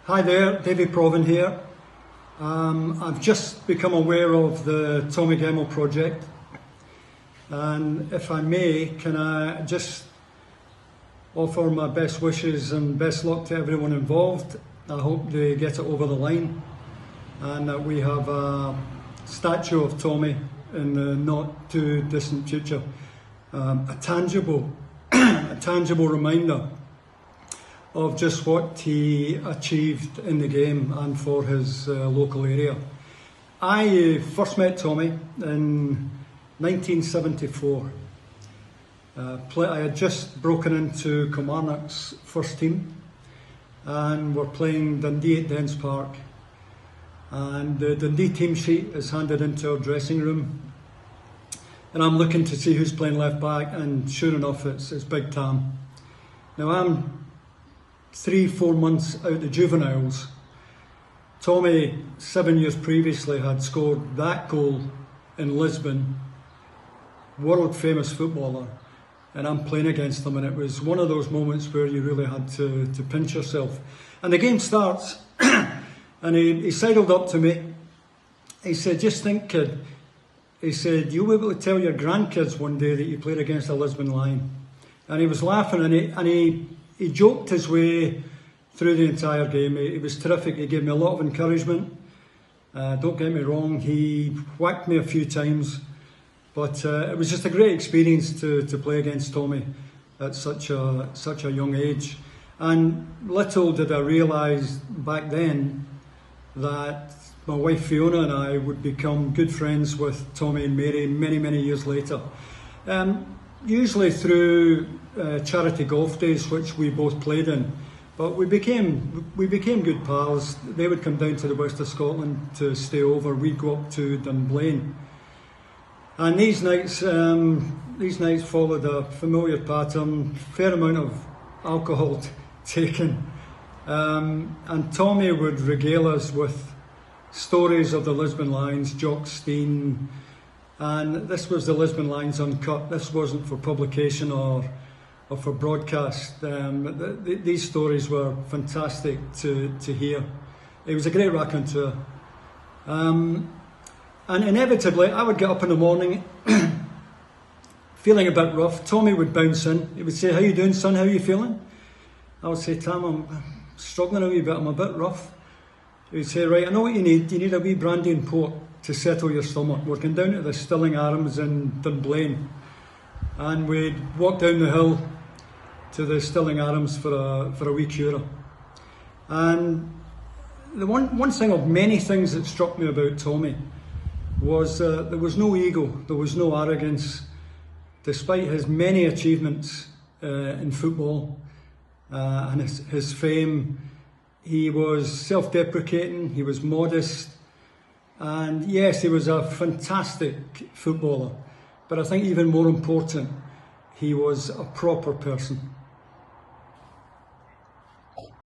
Hi there, Davie Provan here. I've just become aware of the Tommy Gemmell project, and if I may, can I just offer my best wishes and best luck to everyone involved. I hope they get it over the line and that we have a statue of Tommy in the not too distant future, a tangible reminder of just what he achieved in the game and for his local area. I first met Tommy in 1974. I had just broken into Kilmarnock's first team and we're playing Dundee at Dens Park, and the Dundee team sheet is handed into our dressing room and I'm looking to see who's playing left back, and sure enough it's Big Tam. Now I'm 3-4 months out the juveniles. Tommy, 7 years previously, had scored that goal in Lisbon, world famous footballer, and I'm playing against him, and it was one of those moments where you really had to pinch yourself. And the game starts and he sidled up to me. He said, "Just think, kid," he said, "you'll be able to tell your grandkids one day that you played against a Lisbon Lion." And he was laughing, and he joked his way through the entire game. He was terrific. He gave me a lot of encouragement. Don't get me wrong, he whacked me a few times, but it was just a great experience to play against Tommy at such a young age. And little did I realise back then that my wife Fiona and I would become good friends with Tommy and Mary many years later. Usually through charity golf days, which we both played in, but we became good pals. They would come down to the west of Scotland to stay over. We'd go up to Dunblane, and these nights followed a familiar pattern: fair amount of alcohol taken, and Tommy would regale us with stories of the Lisbon Lions, Jock Stein. And this was the Lisbon Lions Uncut. This wasn't for publication or for broadcast. These stories were fantastic to hear. It was a great raconteur. And inevitably, I would get up in the morning feeling a bit rough. Tommy would bounce in. He would say, "How you doing, son? How are you feeling?" I would say, "Tam, I'm struggling a wee bit. I'm a bit rough." He would say, "Right, I know what you need. You need a wee brandy and port to settle your stomach. We're going down to the Stilling Arms in Dunblane." And we'd walk down the hill to the Stilling Arms for a wee cura. And the one thing of many things that struck me about Tommy was there was no ego, there was no arrogance. Despite his many achievements in football and his fame, he was self-deprecating, he was modest. And yes, he was a fantastic footballer, but I think even more important, he was a proper person.